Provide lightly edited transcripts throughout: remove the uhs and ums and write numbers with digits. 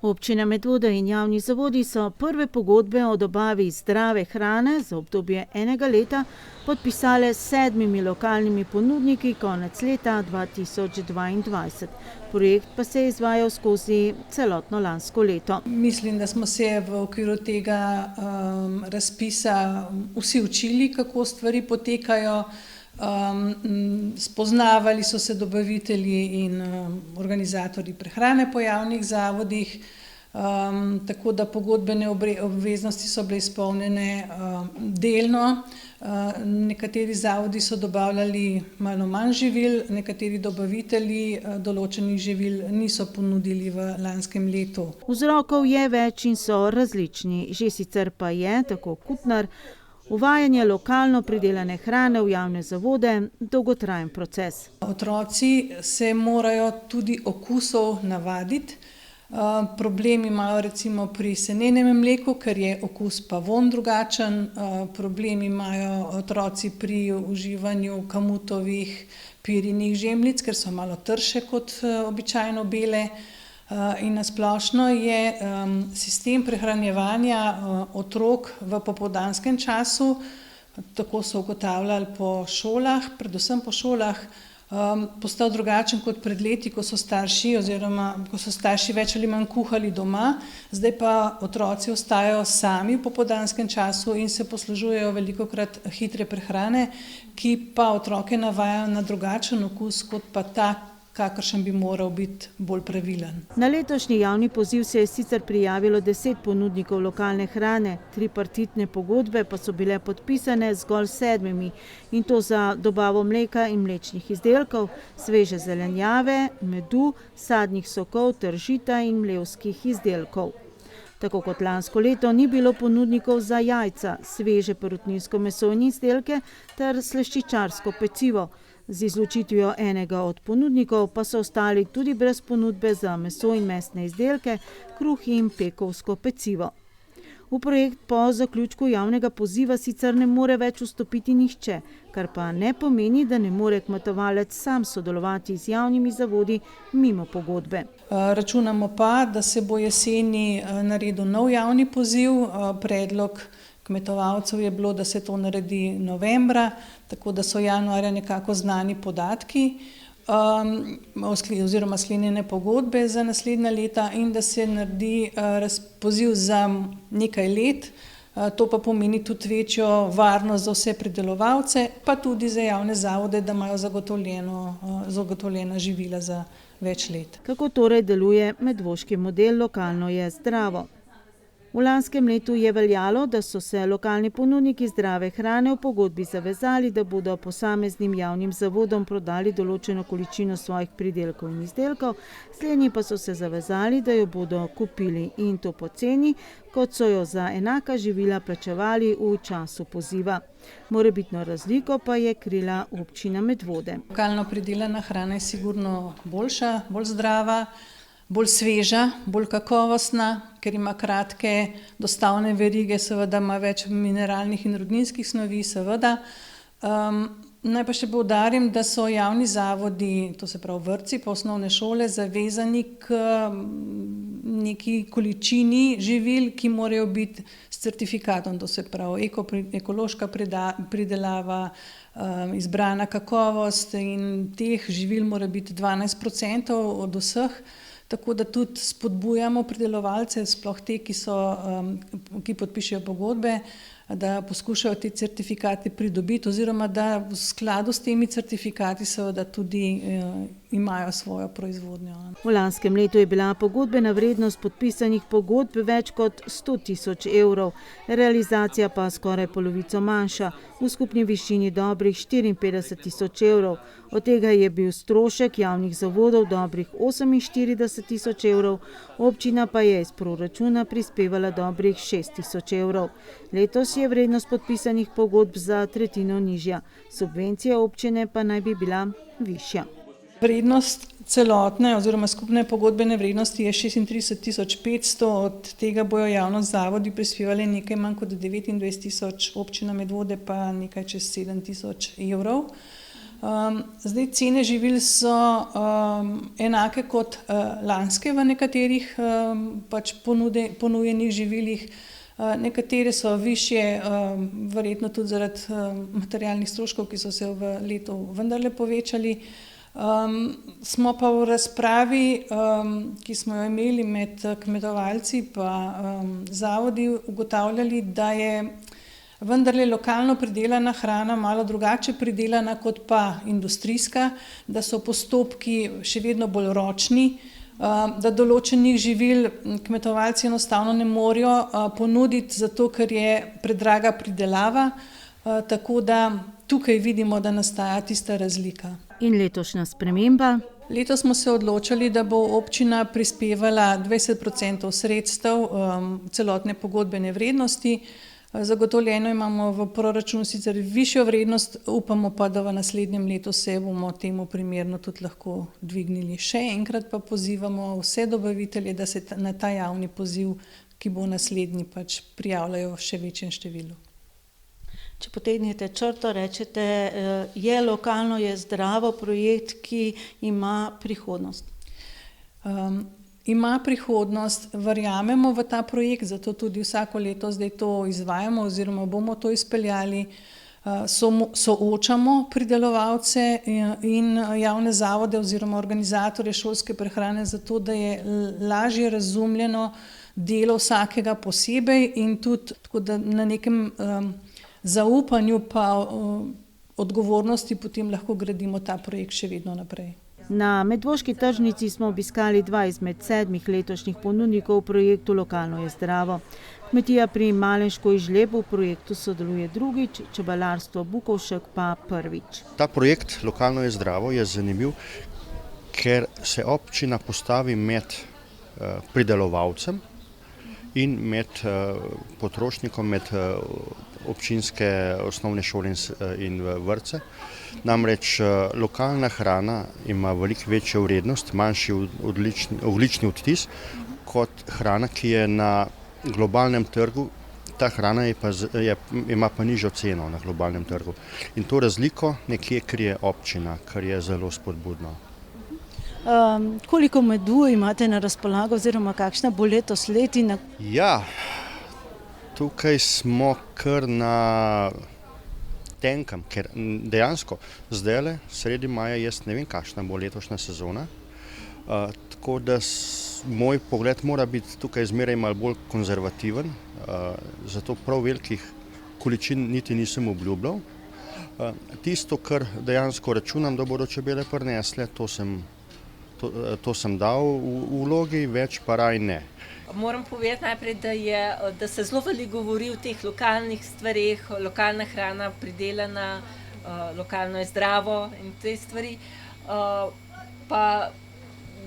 Občina Medvode in javni zavodi so prve pogodbe o dobavi zdrave hrane za obdobje enega leta podpisale s 7 lokalnimi ponudniki konec leta 2022. Projekt pa se je izvajal skozi celotno lansko leto. Mislim, da smo se v okviru tega razpisa vsi učili, kako stvari potekajo. Spoznavali so se dobavitelji in organizatorji prehrane po javnih zavodih, tako da pogodbene obveznosti so bile izpolnjene delno. Nekateri zavodi so dobavljali malo manj živil, nekateri dobavitelji določenih živil niso ponudili v lanskem letu. Vzrokov je več in so različni, že sicer pa je, tako Kutnar, uvajanje lokalno pridelane hrane v javne zavode dolgotrajen proces. Otroci se morajo tudi okusov navaditi. Problem imajo recimo pri senenem mleku, ker je okus pa vonj drugačen. Problem imajo otroci pri uživanju kamutovih pirinih žemljic, ker so malo trše kot običajno bele. In na splošno je sistem prehranjevanja otrok v popoldanskem času, tako so ugotavljali po šolah, predvsem po šolah, postal drugačen kot pred leti, ko so starši več ali manj kuhali doma. Zdaj pa otroci ostajajo sami v popoldanskem času in se poslužujejo velikokrat hitre prehrane, ki pa otroke navajajo na drugačen okus kot pa ta, kakršen bi moral biti bolj pravilen. Na letošnji javni poziv se je sicer prijavilo 10 ponudnikov lokalne hrane, tripartitne pogodbe pa so bile podpisane zgolj 7, in to za dobavo mleka in mlečnih izdelkov, sveže zelenjave, medu, sadnih sokov ter žita in mlevskih izdelkov. Tako kot lansko leto ni bilo ponudnikov za jajca, sveže perutninsko meso in izdelke ter slaščičarsko pecivo. Z izločitvijo enega od ponudnikov pa so ostali tudi brez ponudbe za meso in mesne izdelke, kruh in pekovsko pecivo. V projekt po zaključku javnega poziva sicer ne more več vstopiti nihče, kar pa ne pomeni, da ne more kmetovalec sam sodelovati z javnimi zavodi mimo pogodbe. Računamo pa, da se bo jeseni naredil nov javni poziv. Predlog kmetovalcev je bilo, da se to naredi novembra, tako da so januarja nekako znani podatki oziroma sklenjene pogodbe za naslednja leta in da se naredi poziv za nekaj let. To pa pomeni tudi večjo varnost za vse pridelovalce, pa tudi za javne zavode, da imajo zagotovljena živila za več let. Kako torej deluje medvoški model Lokalno je zdravo? V lanskem letu je veljalo, da so se lokalni ponudniki zdrave hrane v pogodbi zavezali, da bodo posameznim javnim zavodom prodali določeno količino svojih pridelkov in izdelkov, slednji pa so se zavezali, da jo bodo kupili in to po ceni, kot so jo za enaka živila plačevali v času poziva. Morebitno razliko pa je krila občina Medvode. Lokalno pridelana hrana je sigurno boljša, bolj zdrava, bolj sveža, bolj kakovostna, ker ima kratke dostavne verige, seveda ima več mineralnih in rudninskih snovi, seveda. Naj pa še poudarim, da so javni zavodi, to se pravi vrtci pa osnovne šole, zavezani k neki količini živil, ki morajo biti s certifikatom, to se pravi ekološka pridelava, izbrana kakovost in teh živil mora biti 12% od vseh. Tako da tudi spodbujamo pridelovalce, sploh te, ki podpišejo pogodbe, da poskušajo te certifikate pridobiti oziroma da v skladu s temi certifikati seveda tudi imajo svojo proizvodnjo. V lanskem letu je bila pogodbena vrednost podpisanih pogodb več kot 100 000 evrov, realizacija pa skoraj polovico manjša, v skupni višini dobrih 54 000 evrov. Od tega je bil strošek javnih zavodov dobrih 48 000 evrov, občina pa je iz proračuna prispevala dobrih 6 000 evrov. Letos je vrednost podpisanih pogodb za tretjino nižja, subvencija občine pa naj bi bila višja. Vrednost celotne oziroma skupne pogodbene vrednosti je 36 500, od tega bojo javno zavodi prispevali nekaj manj kot 29 000, občina Medvode pa nekaj čez 7 000 evrov. Zdaj, cene živil so enake kot lanske v nekaterih pač ponujenih živilih. Nekatere so višje, verjetno tudi zaradi materialnih stroškov, ki so se v letu vendarle povečali. Smo pa v razpravi, ki smo jo imeli med kmetovalci pa zavodi, ugotavljali, da je vendarle lokalno pridelana hrana malo drugače pridelana kot pa industrijska, da so postopki še vedno bolj ročni, da določenih živil kmetovalci enostavno ne morejo ponuditi, zato ker je predraga pridelava, tako da tukaj vidimo, da nastaja tista razlika. In letošnja sprememba? Letos smo se odločili, da bo občina prispevala 20% sredstev celotne pogodbene vrednosti. Zagotovljeno imamo v proračunu sicer višjo vrednost, upamo pa, da v naslednjem letu se bomo temu primerno tudi lahko dvignili. Še enkrat pa pozivamo vse dobavitelje, da se na ta javni poziv, ki bo naslednji, pač prijavljajo v še večjem številu. Če potegnete črto, rečete, je lokalno, je zdravo projekt, ki ima prihodnost. Ima prihodnost, verjamemo v ta projekt, zato tudi vsako leto zdaj to izvajamo oziroma bomo to izpeljali. Soočamo pridelovalce in javne zavode oziroma organizatorje šolske prehrane zato, da je lažje razumljeno delo vsakega posebej in tudi tako, da na nekem zaupanju pa odgovornosti potem lahko gradimo ta projekt še vedno naprej. Na Medvoški tržnici smo obiskali 2 izmed 7 letošnjih ponudnikov v projektu Lokalno je zdravo. Kmetija pri Malenšku in Žlebu v projektu sodeluje drugič, čebelarstvo Bukovšek pa prvič. Ta projekt Lokalno je zdravo je zanimiv, ker se občina postavi med pridelovalcem in med potrošnikom, med občinske osnovne šole in vrtce. Namreč lokalna hrana ima veliko večjo vrednost, manjši ogljični odtis kot hrana, ki je na globalnem trgu. Ta hrana ima pa nižjo ceno na globalnem trgu. In to razliko nekje krije občina, kar je zelo spodbudno. Koliko medu imate na razpolago oziroma kakšna bo letos letina? Ja, tukaj smo kar na tenkem, ker dejansko zdajle, sredi maja, jaz ne vem, kakšna bo letošnja sezona. Tako da moj pogled mora biti tukaj zmeraj malo bolj konzervativen, zato prav velikih količin niti nisem obljubljal. Tisto, kar dejansko računam, da bodo čebele prinesle, to sem dal v vlogi, več pa raj ne. Moram povedati najprej, da se zelo veliko govori o teh lokalnih stvareh, lokalna hrana pridelana, lokalno je zdravo in te stvari. Pa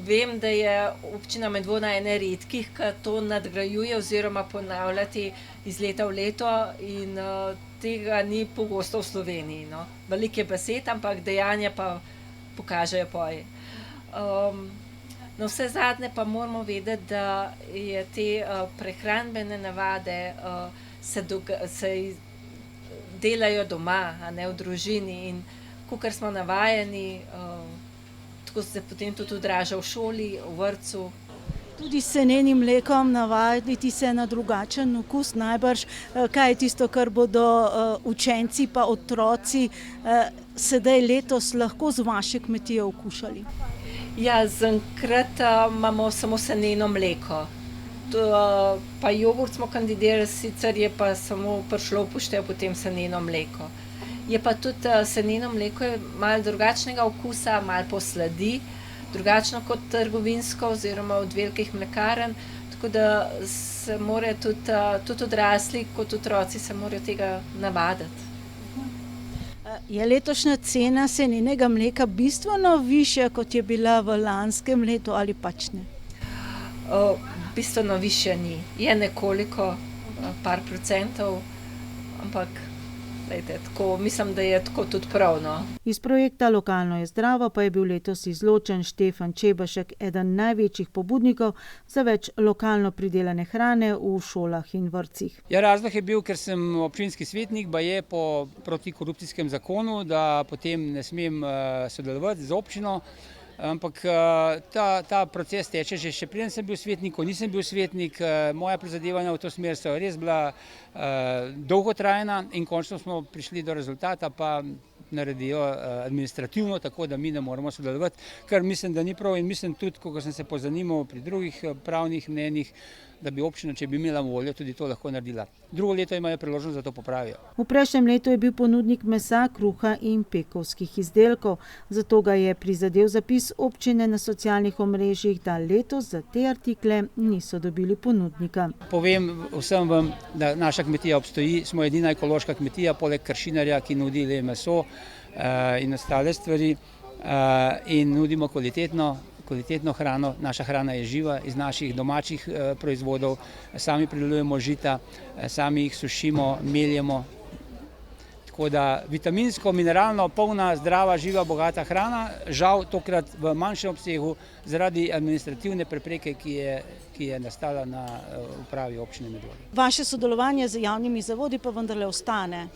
vem, da je občina Medvona ena redkih, ki to nadgrajuje oziroma ponavljati iz leta v leto in tega ni pogosto v Sloveniji. No. Veliko je besed, ampak dejanja pa pokažejo poje. No, vse zadnje pa moramo vedeti, da je te prehranbene navade se delajo doma, a ne v družini in kakor smo navajeni, tako se potem tudi odraža v šoli, v vrtcu. Tudi s senenim mlekom navaditi se na drugačen okus najbrž. Kaj je tisto, kar bodo učenci pa otroci sedaj letos lahko z vaše kmetije okušali? Ja, zaenkrat imamo samo seneno mleko. Pa jogurt smo kandidirali, sicer je pa samo prišlo v poštev potem seneno mleko. Je pa tudi seneno mleko je malo drugačnega okusa, malo posladi, drugačno kot trgovinsko oziroma od velikih mlekarn, tako da se morajo tudi odrasli kot otroci se morajo tega navaditi. Je letošnja cena senenega mleka bistveno višja, kot je bila v lanskem letu ali pač ne? Bistveno višja ni. Je nekoliko, par procentov, ampak Lejte, tako, mislim, da je tako tudi prav. No. Iz projekta Lokalno je zdravo pa je bil letos izločen Štefan Čebašek, eden največjih pobudnikov za več lokalno pridelane hrane v šolah in vrtcih. Ja, razlog je bil, ker sem občinski svetnik, baje po protikorupcijskem zakonu, da potem ne smem sodelovati z občino. Ampak ta proces teče že še preden sem bil svetnik, ko nisem bil svetnik. Moja prizadevanja v to smer so res bila dolgotrajna in končno smo prišli do rezultata, pa naredijo administrativno, tako da mi ne moremo sodelovati, kar mislim, da ni prav in mislim tudi, ko sem se pozanimal pri drugih pravnih mnenjih, da bi občina, če bi imela voljo, tudi to lahko naredila. Drugo leto imajo priložnost, da to popravijo. V prejšnjem letu je bil ponudnik mesa, kruha in pekovskih izdelkov, zato ga je prizadel zapis občine na socialnih omrežjih, da letos za te artikle niso dobili ponudnika. Povem vsem vam, da naša kmetija obstoji, smo edina ekološka kmetija, poleg Kršinarja, ki nudi le meso in ostale stvari in nudimo kvalitetno hrano. Naša hrana je živa iz naših domačih proizvodov, sami pridelujemo žita, sami jih sušimo, meljemo. Tako da vitaminsko, mineralno, polna, zdrava, živa, bogata hrana, žal tokrat v manjšem obsegu zaradi administrativne prepreke, ki je nastala na upravi občine Medvode. Vaše sodelovanje z javnimi zavodi pa vendarle ostane.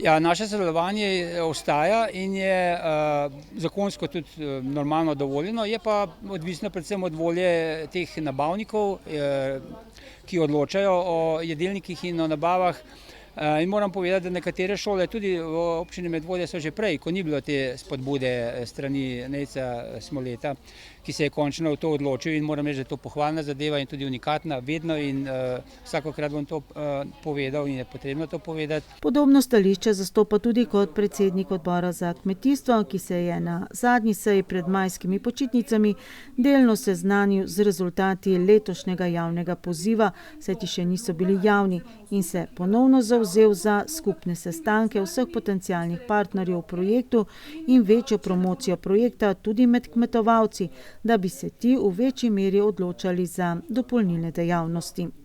Ja, naše sodelovanje ostaja in je zakonsko tudi normalno dovoljeno, je pa odvisno predvsem od volje teh nabavnikov, ki odločajo o jedilnikih in o nabavah. In moram povedati, da nekatere šole tudi v občini Medvode so že prej, ko ni bilo te spodbude strani Nejca Smoleta, ki se je končno v to odločil in moram reči, da je to pohvalna zadeva in tudi unikatna vedno in vsakokrat bom to povedal in je potrebno to povedati. Podobno stališče zastopa tudi kot predsednik odbora za kmetijstvo, ki se je na zadnji seji pred majskimi počitnicami delno seznanil z rezultati letošnjega javnega poziva, saj ti še niso bili javni, in se ponovno zavzel za skupne sestanke vseh potencialnih partnerjev v projektu in večjo promocijo projekta tudi med kmetovalci, da bi se ti v večji meri odločali za dopolnilne dejavnosti.